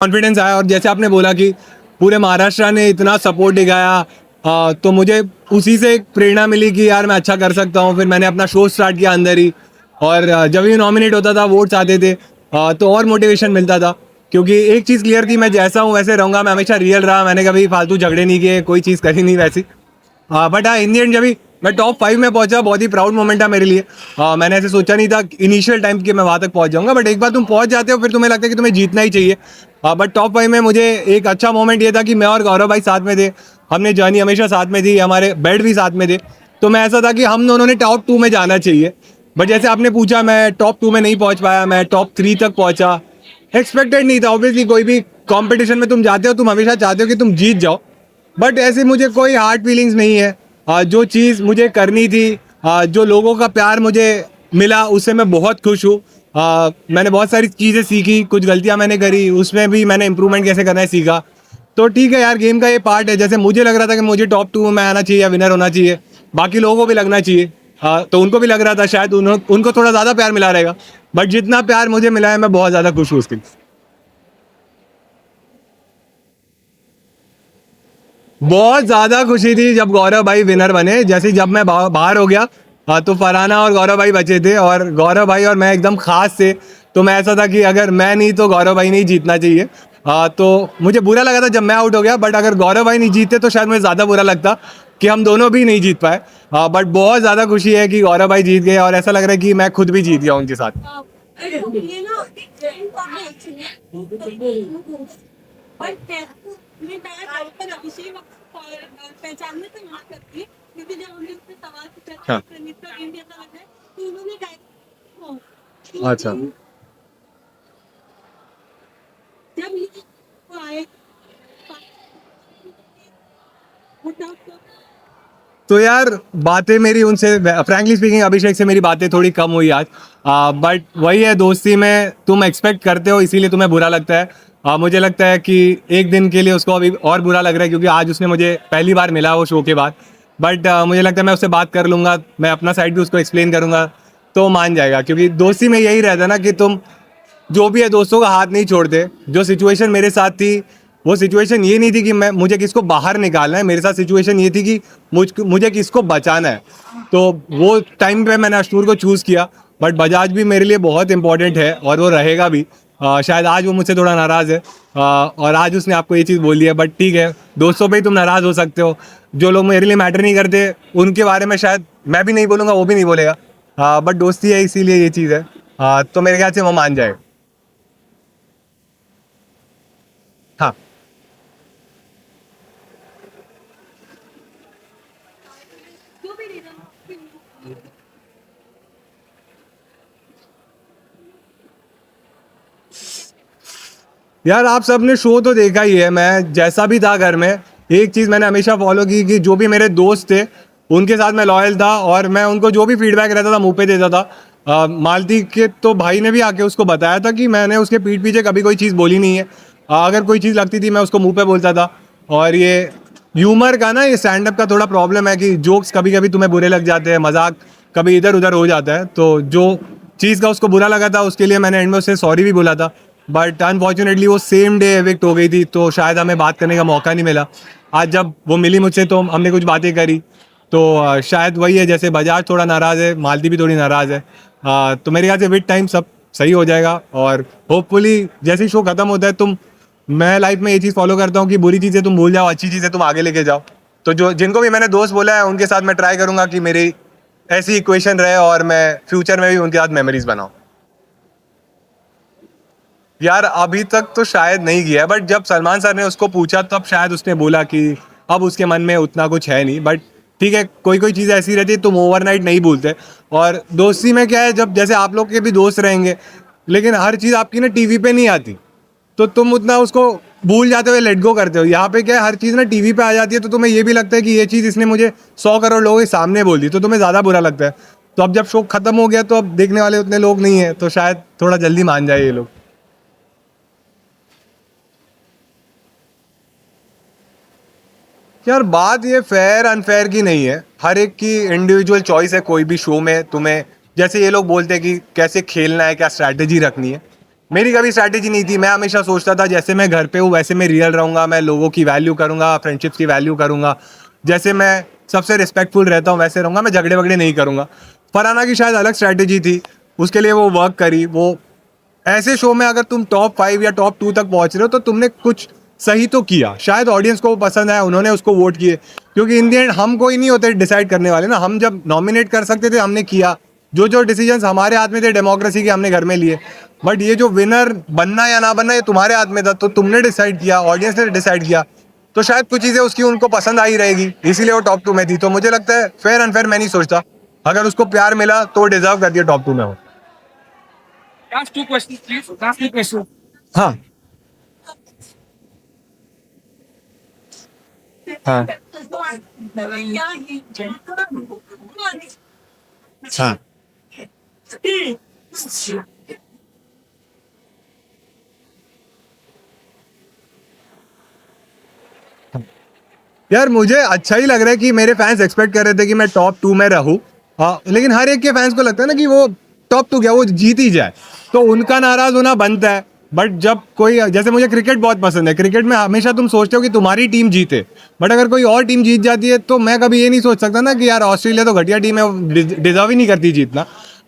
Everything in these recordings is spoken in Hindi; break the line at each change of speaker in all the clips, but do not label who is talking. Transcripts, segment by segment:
कॉन्फिडेंस आया और जैसे आपने बोला कि पूरे महाराष्ट्र ने इतना सपोर्ट दिखाया, तो मुझे उसी से एक प्रेरणा मिली कि यार मैं अच्छा कर सकता हूँ। फिर मैंने अपना शो स्टार्ट किया अंदर ही। और जब भी नॉमिनेट होता था, वोट्स आते थे, तो और मोटिवेशन मिलता था। क्योंकि एक चीज़ क्लियर थी, मैं जैसा हूँ वैसे रहूँगा, मैं हमेशा रियल रहा, मैंने कभी फालतू झगड़े नहीं किए, कोई चीज़ करी नहीं वैसी। बट हाँ, इन दी एंड जब भी मैं टॉप 5 में पहुंचा, बहुत ही प्राउड मोमेंट था मेरे लिए। मैंने ऐसे सोचा नहीं था इनिशियल टाइम कि मैं वहां तक पहुंच जाऊंगा, बट एक बार तुम पहुंच जाते हो फिर तुम्हें लगता है कि तुम्हें जीतना ही चाहिए। बट टॉप 5 में मुझे एक अच्छा मोमेंट ये था कि मैं और गौरव भाई साथ में थे। हमने जर्नी हमेशा साथ में थी, हमारे बेड भी साथ में थे। तो मैं ऐसा था कि हम दोनों ने टॉप 2 में जाना चाहिए। बट जैसे आपने पूछा, मैं टॉप 2 में नहीं पहुंच पाया, मैं टॉप 3 तक पहुंचा। एक्सपेक्टेड नहीं था, ऑब्वियसली कोई भी कंपटीशन में तुम जाते हो, तुम हमेशा चाहते हो कि तुम जीत जाओ। बट ऐसे मुझे कोई हार्ड फीलिंग्स नहीं है। जो चीज़ मुझे करनी थी, जो लोगों का प्यार मुझे मिला, उससे मैं बहुत खुश हूँ। मैंने बहुत सारी चीज़ें सीखी, कुछ गलतियाँ मैंने करी, उसमें भी मैंने इंप्रूवमेंट कैसे करना है सीखा। तो ठीक है यार, गेम का ये पार्ट है। जैसे मुझे लग रहा था कि मुझे टॉप 2 में आना चाहिए या विनर होना चाहिए, बाकी लोगों को भी लगना चाहिए। तो उनको भी लग रहा था शायद उनको थोड़ा ज़्यादा प्यार मिला रहेगा। बट जितना प्यार मुझे मिला है, मैं बहुत ज़्यादा खुश हूँ उसके लिए। बहुत ज़्यादा खुशी थी जब गौरव भाई विनर बने। जैसे जब मैं बाहर हो गया, तो फरहाना और गौरव भाई बचे थे, और गौरव भाई और मैं एकदम खास थे। तो मैं ऐसा था कि अगर मैं नहीं तो गौरव भाई नहीं जीतना चाहिए। तो मुझे बुरा लगा था जब मैं आउट हो गया, बट अगर गौरव भाई नहीं जीते तो शायद मुझे ज़्यादा बुरा लगता कि हम दोनों भी नहीं जीत पाए। बट बहुत ज़्यादा खुशी है कि गौरव भाई जीत गए, और ऐसा लग रहा है कि मैं खुद भी जीत गया उनके साथ।
ये ना काफी अच्छी है। बट मैं पर अभिषेक पहचानने तो यहाँ करती है, क्योंकि जब हमने उससे सवाल पूछा था
हाँ।
मिस्टर इंडिया का लग है, तो उन्होंने
अच्छा।
जब ये वो आए
तो यार, बातें मेरी उनसे, फ्रैंकली स्पीकिंग, अभिषेक से मेरी बातें थोड़ी कम हुई आज। बट वही है, दोस्ती में तुम एक्सपेक्ट करते हो, इसीलिए तुम्हें बुरा लगता है। मुझे लगता है कि एक दिन के लिए उसको अभी और बुरा लग रहा है, क्योंकि आज उसने मुझे पहली बार मिला वो शो के बाद। बट मुझे लगता है मैं उससे बात कर लूँगा, मैं अपना साइड भी उसको एक्सप्लेन करूँगा, तो मान जाएगा। क्योंकि दोस्ती में यही रहता है ना कि तुम जो भी है दोस्तों का हाथ नहीं छोड़ते। जो सिचुएशन मेरे साथ थी, वो सिचुएशन ये नहीं थी कि मैं मुझे किसको बाहर निकालना है, मेरे साथ सिचुएशन ये थी कि मुझे किसको बचाना है। तो वो टाइम पे मैंने अशनूर को चूज़ किया। बट बजाज भी मेरे लिए बहुत इंपॉर्टेंट है, और वो रहेगा भी। शायद आज वो मुझसे थोड़ा नाराज़ है, और आज उसने आपको ये चीज़ बोली है। बट ठीक है, दोस्तों पे ही तुम नाराज़ हो सकते हो। जो लोग मेरे लिए मैटर नहीं करते, उनके बारे में शायद मैं भी नहीं बोलूँगा, वो भी नहीं बोलेगा। बट दोस्ती है, इसीलिए ये चीज़ है। तो मेरे ख्याल से वो मान जाए। हाँ।
जो भी रीजन
यार, आप सबने शो तो देखा ही है, मैं जैसा भी था घर में, एक चीज़ मैंने हमेशा फॉलो की कि जो भी मेरे दोस्त थे उनके साथ मैं लॉयल था, और मैं उनको जो भी फीडबैक रहता था मुंह पे देता था। मालती के तो भाई ने भी आके उसको बताया था कि मैंने उसके पीठ पीछे कभी कोई चीज़ बोली नहीं है। अगर कोई चीज़ लगती थी मैं उसको मुंह पे बोलता था। और ये ह्यूमर का ना, ये स्टैंड अप का थोड़ा प्रॉब्लम है कि जोक्स कभी कभी तुम्हें बुरे लग जाते हैं, मजाक कभी इधर उधर हो जाता है। तो जो चीज़ का उसको बुरा लगा था, उसके लिए मैंने एंड में उससे सॉरी भी बोला था। बट अनफॉर्चुनेटली वो सेम डे एविक्ट हो गई थी, तो शायद हमें बात करने का मौका नहीं मिला। आज जब वो मिली मुझसे तो हमने कुछ बातें करी। तो शायद वही है, जैसे बजाज थोड़ा नाराज़ है, मालती भी थोड़ी नाराज़ है। तो मेरे ख्याल से विद टाइम सब सही हो जाएगा। और होपफुली जैसे ही शो खत्म होता है, मैं लाइफ में ये चीज़ फॉलो करता हूँ कि बुरी चीज़ें तुम भूल जाओ, अच्छी चीज़ें तुम आगे लेके जाओ। तो जो जिनको भी मैंने दोस्त बोला है, उनके साथ मैं ट्राई करूँगा कि मेरी ऐसी इक्वेशन रहे, और मैं फ्यूचर में भी उनके साथ मेमोरीज बनाऊँ। यार, अभी तक तो शायद नहीं किया है, बट जब सलमान सर ने उसको पूछा तब शायद उसने बोला कि अब उसके मन में उतना कुछ है नहीं। बट ठीक है, कोई कोई चीज़ ऐसी रहती है तुम ओवरनाइट नहीं भूलते। और दोस्ती में क्या है, जब जैसे आप लोग के भी दोस्त रहेंगे, लेकिन हर चीज़ आपकी ना टीवी पे नहीं आती, तो तुम उतना उसको भूल जाते हो, लेट गो करते हो। यहाँ पे क्या है, हर चीज़ ना टीवी पे आ जाती है, तो तुम्हें ये भी लगता है कि ये चीज़ इसने मुझे 100 करोड़ लोगों के सामने बोल दी, तो तुम्हें ज़्यादा बुरा लगता है। तो अब जब शो खत्म हो गया, तो अब देखने वाले उतने लोग नहीं है, तो शायद थोड़ा जल्दी मान जाए ये लोग। यार, बात ये फेयर अनफेयर की नहीं है, हर एक की इंडिविजुअल चॉइस है। कोई भी शो में तुम्हें, जैसे ये लोग बोलते हैं कि कैसे खेलना है, क्या स्ट्रैटेजी रखनी है, मेरी कभी स्ट्रैटेजी नहीं थी। मैं हमेशा सोचता था जैसे मैं घर पे हूँ वैसे मैं रियल रहूँगा, मैं लोगों की वैल्यू करूँगा, फ्रेंडशिप्स की वैल्यू करूँगा, जैसे मैं सबसे रिस्पेक्टफुल रहता हूँ वैसे रहूँगा, मैं झगड़े वगड़े नहीं करूँगा। फरहाना की शायद अलग स्ट्रैटेजी थी, उसके लिए वो वर्क करी। वो ऐसे शो में अगर तुम टॉप 5 या टॉप 2 तक पहुंच रहे हो तो तुमने कुछ सही तो किया। शायद ऑडियंस को वो पसंद आया, उन्होंने उसको वोट किए, क्योंकि इन दी एंड हम कोई नहीं होते डिसाइड करने वाले ना। हम जब नॉमिनेट कर सकते थे हमने किया, जो जो डिसीजंस हमारे हाथ में थे डेमोक्रेसी के हमने घर में लिए। बट ये जो विनर बनना या ना बनना ये तुम्हारे हाथ में था, तो तुमने डिसाइड किया, ऑडियंस ने डिसाइड किया, तो शायद कुछ चीज़ें उसकी उनको पसंद आई रहेगी, इसीलिए वो टॉप 2 में थी। तो मुझे लगता है फेयर अनफेयर मैं नहीं सोचता, अगर उसको प्यार मिला तो डिजर्व करती है टॉप 2 में हो।
Last two questions, please. Last two questions.
हाँ हाँ हाँ यार मुझे अच्छा ही लग रहा है कि मेरे फैंस एक्सपेक्ट कर रहे थे कि मैं टॉप 2 में रहूं। हाँ, लेकिन हर एक के फैंस को लगता है ना कि वो टॉप 2 क्या वो जीत ही जाए, तो उनका नाराज होना बनता है। बट जब कोई, जैसे मुझे क्रिकेट बहुत पसंद है, क्रिकेट में हमेशा तुम सोचते हो कि तुम्हारी टीम जीते, बट अगर कोई और टीम जीत जाती है तो मैं कभी ये नहीं सोच सकता ना कि यार ऑस्ट्रेलिया तो घटिया टीम है, डिजर्व ही नहीं करती जीतना।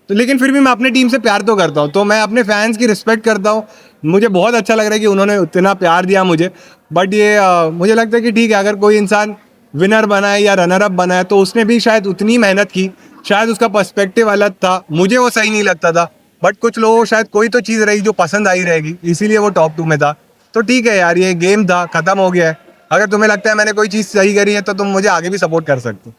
तो लेकिन फिर भी मैं अपनी टीम से प्यार तो करता हूँ, तो मैं अपने फैंस की रिस्पेक्ट करता हूँ। मुझे बहुत अच्छा लग रहा है कि उन्होंने उतना प्यार दिया मुझे। बट ये मुझे लगता है कि ठीक है, अगर कोई इंसान विनर बना है या रनर अप बना है तो उसने भी शायद उतनी मेहनत की, शायद उसका पर्सपेक्टिव अलग था, मुझे वो सही नहीं लगता था। बट कुछ लोगों को शायद कोई तो चीज़ रही जो पसंद आई रहेगी, इसीलिए वो टॉप 2 में था। तो ठीक है यार, ये गेम था, ख़त्म हो गया है। अगर तुम्हें लगता है मैंने कोई चीज़ सही करी है तो तुम मुझे आगे भी सपोर्ट कर सकते हो।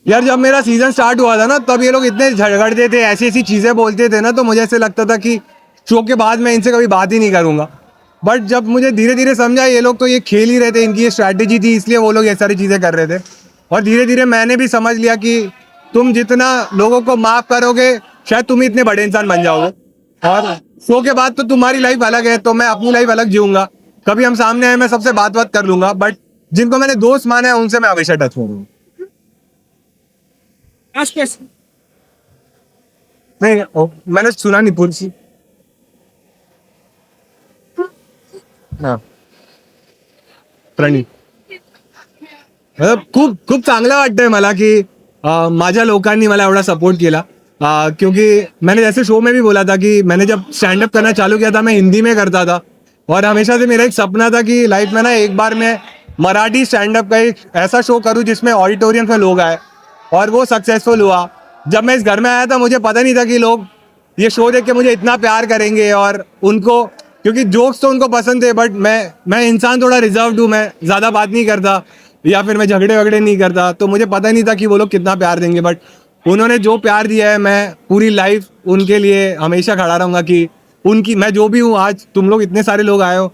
यार जब मेरा सीजन स्टार्ट हुआ था ना, तब ये लोग इतने झगड़ते थे, ऐसी ऐसी चीज़ें बोलते थे ना, तो मुझे ऐसे लगता था कि शो के बाद मैं इनसे कभी बात ही नहीं करूँगा। बट जब मुझे धीरे धीरे समझा ये लोग तो ये खेल ही रहे थे, इनकी ये स्ट्रैटेजी थी, इसलिए वो लोग ये सारी चीज़ें कर रहे थे। और धीरे धीरे मैंने भी समझ लिया कि तुम जितना लोगों को माफ़ करोगे शायद तुम ही इतने बड़े इंसान बन जाओगे। और शो के बाद तो तुम्हारी लाइफ अलग है, तो मैं अपनी लाइफ अलग जीऊँगा। कभी हम सामने आए मैं सबसे बात कर लूँगा, बट जिनको मैंने दोस्त माना है उनसे मैं हमेशा टच में रहूँगा।
Last question.
नहीं मैंने सुना नहीं पूरी सी। हाँ प्रणीत, मतलब खूप खूप चांगलं वाटतंय मला की माझ्या लोकांनी मला एवढा सपोर्ट केला। क्योंकि मैंने जैसे शो में भी बोला था कि मैंने जब स्टैंड अप करना चालू किया था मैं हिंदी में करता था, और हमेशा से मेरा एक सपना था कि लाइफ में ना एक बार मैं मराठी स्टैंड अप का एक ऐसा शो करूं जिसमें ऑडिटोरियम में लोग आए, और वो सक्सेसफुल हुआ। जब मैं इस घर में आया था मुझे पता नहीं था कि लोग ये शो देख के मुझे इतना प्यार करेंगे, और उनको, क्योंकि जोक्स तो उनको पसंद थे, बट मैं इंसान थोड़ा रिजर्व्ड हूँ, मैं ज़्यादा बात नहीं करता या फिर मैं झगड़े वगड़े नहीं करता, तो मुझे पता नहीं था कि वो लोग कितना प्यार देंगे। बट उन्होंने जो प्यार दिया है, मैं पूरी लाइफ उनके लिए हमेशा खड़ा रहूँगा कि उनकी, मैं जो भी हूँ आज, तुम लोग इतने सारे लोग आए हो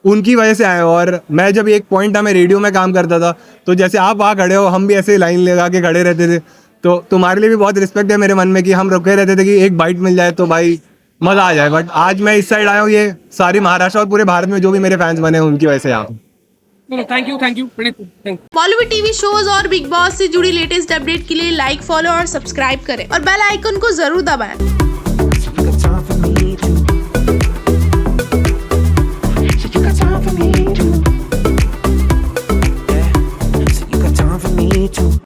उनकी वजह से आए हो। और मैं जब एक पॉइंट था मैं रेडियो में काम करता था, तो जैसे आप वहाँ खड़े हो हम भी ऐसे लाइन लगा के खड़े रहते थे, तो तुम्हारे लिए भी बहुत रिस्पेक्ट है मेरे मन में कि हम रुके रहते थे कि एक बाइट मिल जाए तो भाई मज़ा आ जाए। बट आज मैं इस साइड आया हूँ, ये सारी महाराष्ट्र और पूरे भारत में जो भी मेरे फैंस बने हैं उनकी वजह से यहाँ हूँ।
No, thank you, Pranit. Thank you.
Bollywood TV shows और बिग बॉस से जुड़ी लेटेस्ट अपडेट के लिए लाइक, फॉलो और सब्सक्राइब करें और बेल आइकन को जरूर दबाएं।